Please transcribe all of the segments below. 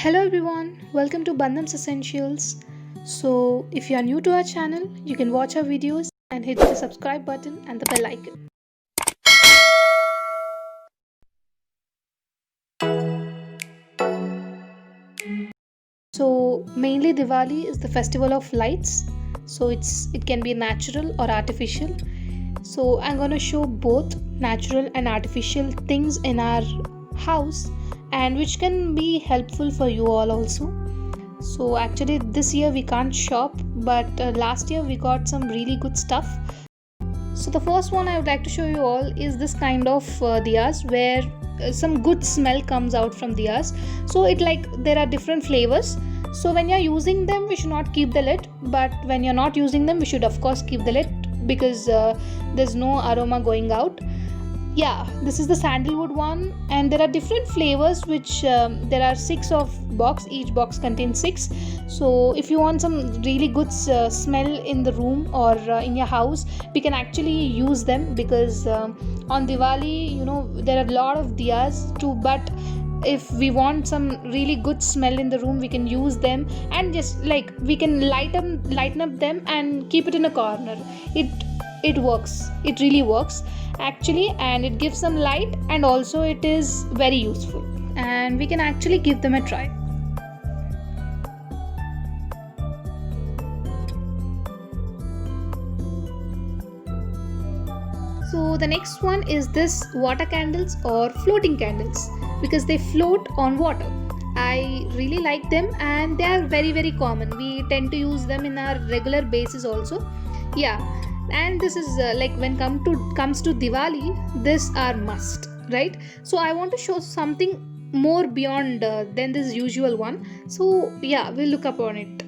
Hello everyone, welcome to Bandham's Essentials. So, if you are new to our channel, you can watch our videos and hit the subscribe button and the bell icon. So, mainly Diwali is the festival of lights. So, it can be natural or artificial. So, I'm going to show both natural and artificial things in our house and which can be helpful for you all also. So actually this year we can't shop, but last year we got some really good stuff. So the first one I would like to show you all is this kind of diyas where some good smell comes out from diyas. So it like there are different flavors. So when you're using them, we should not keep the lid. But when you're not using them, we should of course keep the lid because there's no aroma going out. Yeah, this is the sandalwood one, and there are different flavors which there are six of box. Each box contains six. So if you want some really good smell in the room or in your house, we can actually use them because on Diwali, there are a lot of diyas too. But if we want some really good smell in the room, we can use them and just like we can lighten up them and keep it in a corner. It works. It really works actually, and it gives some light, and also it is very useful, and we can actually give them a try. So the next one is this water candles or floating candles because they float on water. I really like them and they are very common. We tend to use them in our regular basis also. Yeah, and this is like when comes to Diwali, this are must, right? So I want to show something more beyond than this usual one. So yeah, we'll look upon it.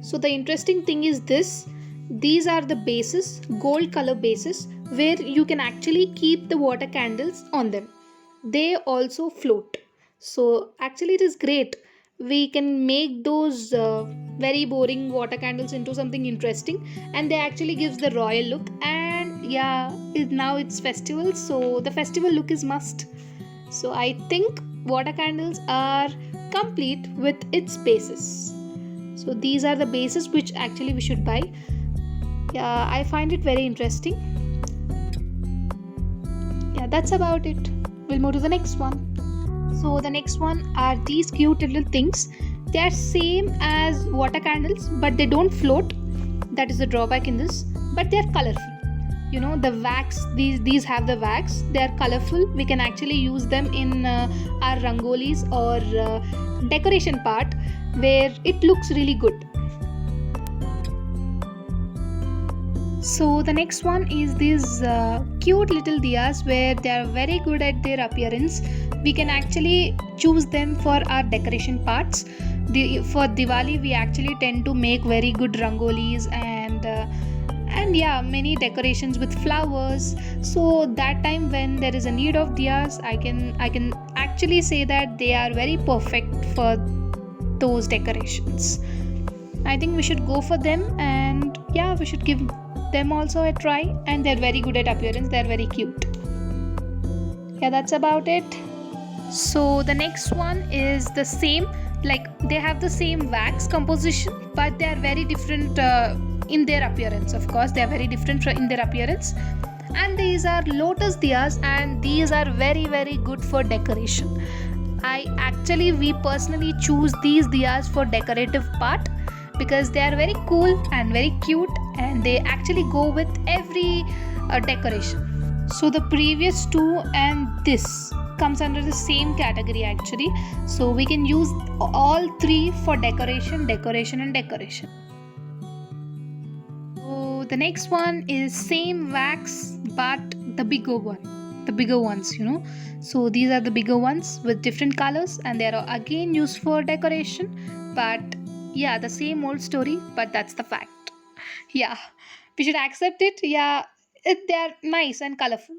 So the interesting thing is this. These are the bases, gold color bases, where you can actually keep the water candles on them. They also float. So actually it is great. We can make those very boring water candles into something interesting, and they actually gives the royal look. And yeah, now it's festival, so the festival look is must. So I think water candles are complete with its bases. So these are the bases which actually we should buy. Yeah, I find it very interesting. Yeah, that's about it. We'll move to the next one. So the next one are these cute little things. They are same as water candles, but they don't float. That is the drawback in this. But they are colorful. The wax. These have the wax. They are colorful. We can actually use them in our rangolis or decoration part where it looks really good. So the next one is these cute little diyas where they are very good at their appearance. We can actually choose them for our decoration parts. For Diwali, we actually tend to make very good rangolis and yeah, many decorations with flowers. So that time when there is a need of diyas, I can actually say that they are very perfect for those decorations. I think we should go for them, and yeah, we should give them also a try, and they're very good at appearance. They're very cute. Yeah, that's about it. So the next one is the same, like they have the same wax composition, but they are very different in their appearance. Of course, they are very different in their appearance. And these are lotus diyas, and these are very good for decoration. We personally choose these diyas for decorative part because they are very cool and very cute, and they actually go with every decoration. So the previous two and this comes under the same category actually. So we can use all three for decoration. So the next one is same wax but the bigger ones. So these are the bigger ones with different colors, and they are again used for decoration. But yeah, the same old story, but that's the fact. Yeah, we should accept it. Yeah, they are nice and colorful.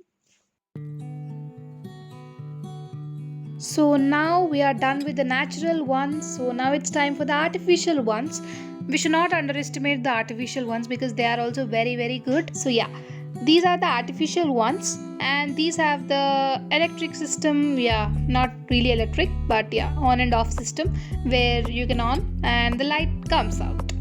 So now we are done with the natural ones. So now it's time for the artificial ones. We should not underestimate the artificial ones because they are also very good. So yeah, these are the artificial ones, and these have the electric system. Yeah, not really electric, but yeah, on and off system, where you can on and the light comes out.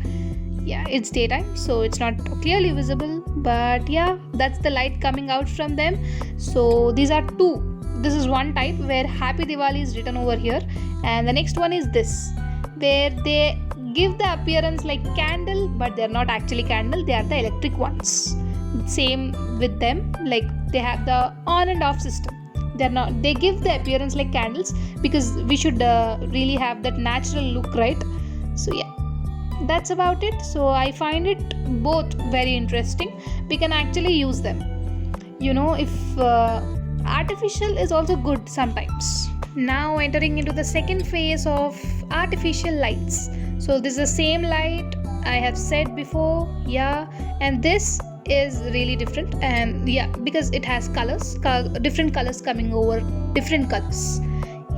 Yeah, it's daytime, so it's not clearly visible, but yeah, that's the light coming out from them. So these are two. This is one type where Happy Diwali is written over here, and the next one is this, where they give the appearance like candle, but they're not actually candle, they are the electric ones. Same with them, like they have the on and off system. They're not, they give the appearance like candles, because we should really have that natural look, right? So yeah, that's about it. So I find it both very interesting. We can actually use them, if artificial is also good sometimes. Now entering into the second phase of artificial lights. So this is the same light I have said before, yeah, and this is really different, and yeah, because it has colors, different colors coming over different colors.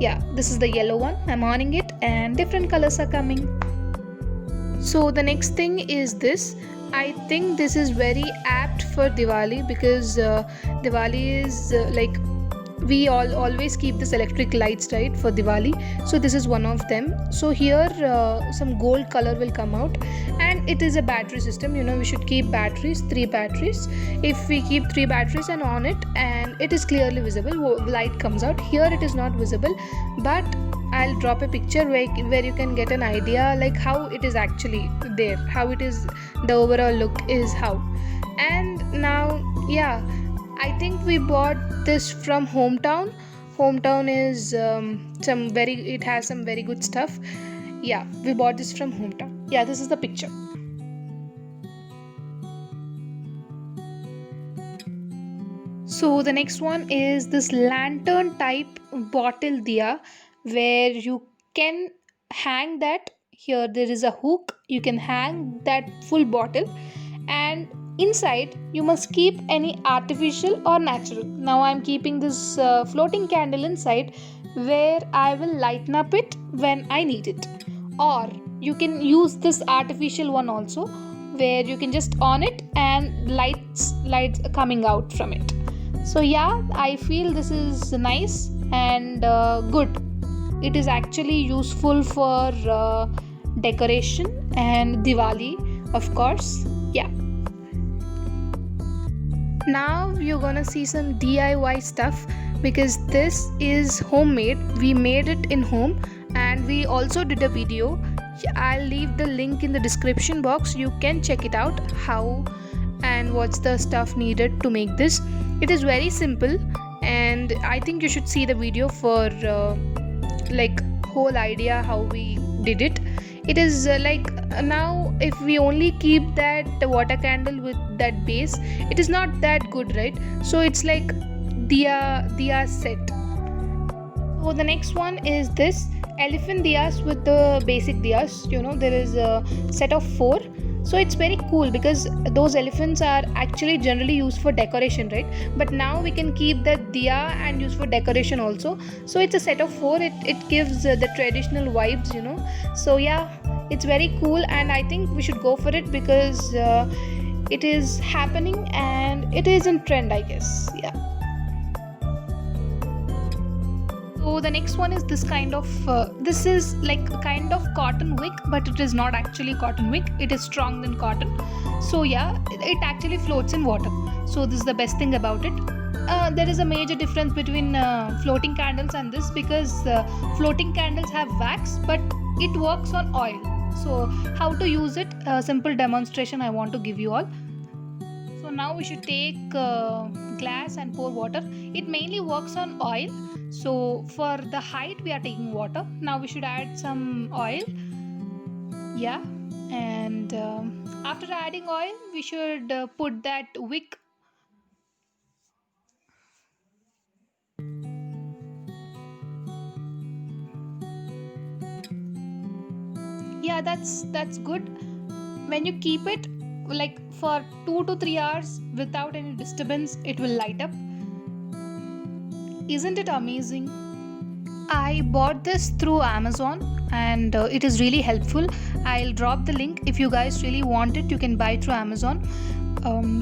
Yeah, this is the yellow one, I'm on it, and different colors are coming. So the next thing is this. I think this is very apt for Diwali, because Diwali is like we all always keep this electric lights, right, for Diwali. So this is one of them. So here some gold color will come out, and it is a battery system. We should keep batteries, 3 batteries. If we keep 3 batteries and on it, and it is clearly visible, light comes out. Here it is not visible, but I'll drop a picture where you can get an idea like how it is actually there, how it is, the overall look is how. And now, yeah, I think we bought this from Hometown. Hometown is it has some very good stuff. Yeah, we bought this from Hometown. Yeah, this is the picture. So the next one is this lantern type bottle diya, where you can hang that. Here there is a hook, you can hang that full bottle, and inside you must keep any artificial or natural. Now I'm keeping this floating candle inside, where I will lighten up it when I need it. Or you can use this artificial one also, where you can just on it and lights coming out from it. So yeah, I feel this is nice and good. It is actually useful for decoration and Diwali, of course. Yeah. Now you're gonna see some DIY stuff, because this is homemade. We made it in home, and we also did a video. I'll leave the link in the description box. You can check it out how and what's the stuff needed to make this. It is very simple, and I think you should see the video for like whole idea how we did it. It is now if we only keep that water candle with that base, it is not that good, right? So it's like diya set. So the next one is this elephant diyas with the basic diyas. There is a set of 4. So it's very cool, because those elephants are actually generally used for decoration, right? But now we can keep the diya and use for decoration also. So it's a set of 4. It gives the traditional vibes. So yeah, it's very cool, and I think we should go for it, because it is happening and it is in trend, I guess. Yeah. So the next one is this kind of this is like a kind of cotton wick, but it is not actually cotton wick. It is strong than cotton. So yeah, it actually floats in water. So this is the best thing about it. There is a major difference between floating candles and this, because floating candles have wax, but it works on oil. So how to use it? A simple demonstration I want to give you all. So now we should take glass and pour water. It mainly works on oil. So for the height we are taking water. Now we should add some oil. Yeah, and after adding oil we should put that wick. Yeah, that's good. When you keep it like for 2 to 3 hours without any disturbance, it will light up. Isn't it amazing? I bought this through Amazon and it is really helpful. I'll drop the link. If you guys really want it, you can buy it through Amazon.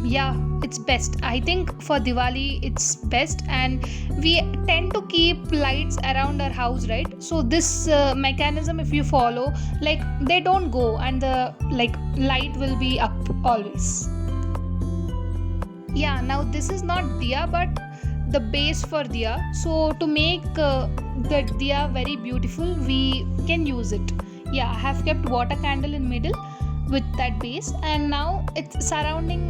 Yeah, it's best. I think for Diwali it's best, and we tend to keep lights around our house, right? So this mechanism, if you follow, like they don't go, and the like light will be up always. Yeah, now this is not diya but the base for diya. So to make the diya very beautiful, we can use it. Yeah, I have kept water candle in middle with that base, and now it's surrounding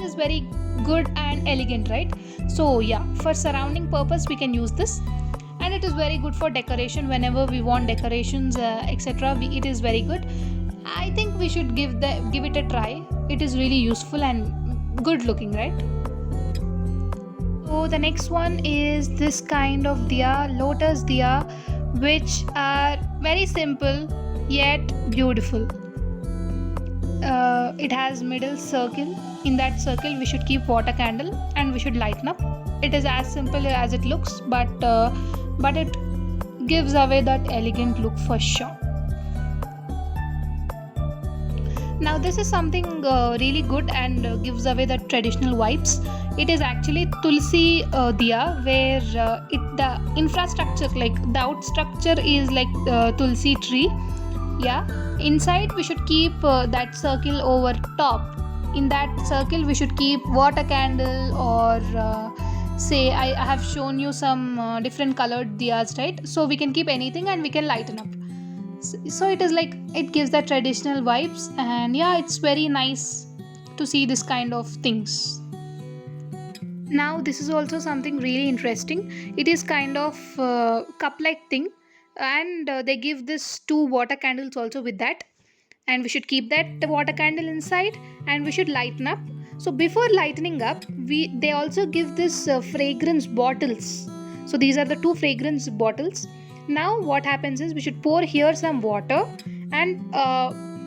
is very good and elegant, right? So yeah, for surrounding purpose we can use this, and it is very good for decoration whenever we want decorations, etc. It is very good. I think we should give it a try. It is really useful and good looking, right? So the next one is this kind of diya, lotus diya, which are very simple yet beautiful. It has middle circle. In that circle we should keep water candle and we should lighten up. It is as simple as it looks, but it gives away that elegant look for sure. Now this is something really good and gives away the traditional vibes. It is actually tulsi diya, where the infrastructure, like the out structure is like tulsi tree. Yeah, inside we should keep that circle over top. In that circle we should keep water candle, or say I have shown you some different colored diyas, right? So we can keep anything and we can lighten up. So it is like it gives the traditional vibes, and yeah, it's very nice to see this kind of things. Now this is also something really interesting. It is kind of cup like thing, and they give this two water candles also with that, and we should keep that water candle inside and we should lighten up. So before lightening up, they also give this fragrance bottles. So these are the two fragrance bottles. Now what happens is we should pour here some water and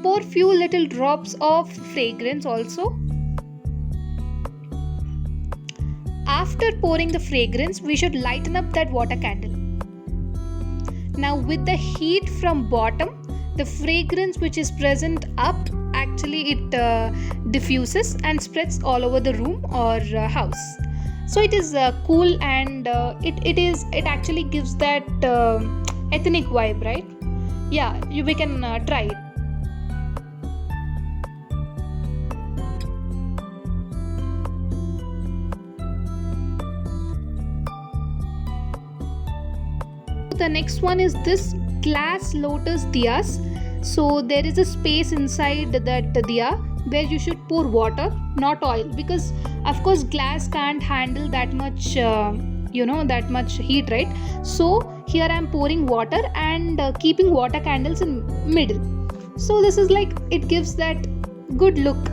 pour few little drops of fragrance also. After pouring the fragrance, we should lighten up that water candle. Now with the heat from bottom, the fragrance which is present up, actually it diffuses and spreads all over the room or house. So it is cool, and it actually gives that ethnic vibe, right? Yeah, we can try it. The next one is this glass lotus diyas. So there is a space inside that diya where you should pour water, not oil, because of course glass can't handle that much that much heat, right? So here I am pouring water and keeping water candles in middle. So this is like it gives that good look,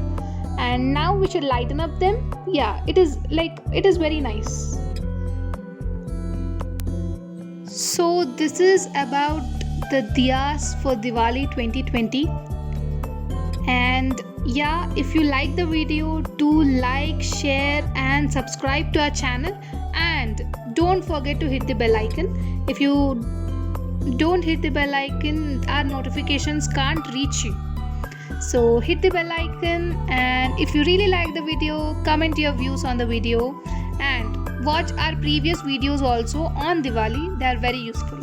and now we should lighten up them. Yeah, it is very nice. So this is about the diyas for Diwali 2020. And yeah, if you like the video, do like, share and subscribe to our channel, and don't forget to hit the bell icon. If you don't hit the bell icon, our notifications can't reach you. So hit the bell icon, and if you really like the video, comment your views on the video and watch our previous videos also on Diwali. They are very useful.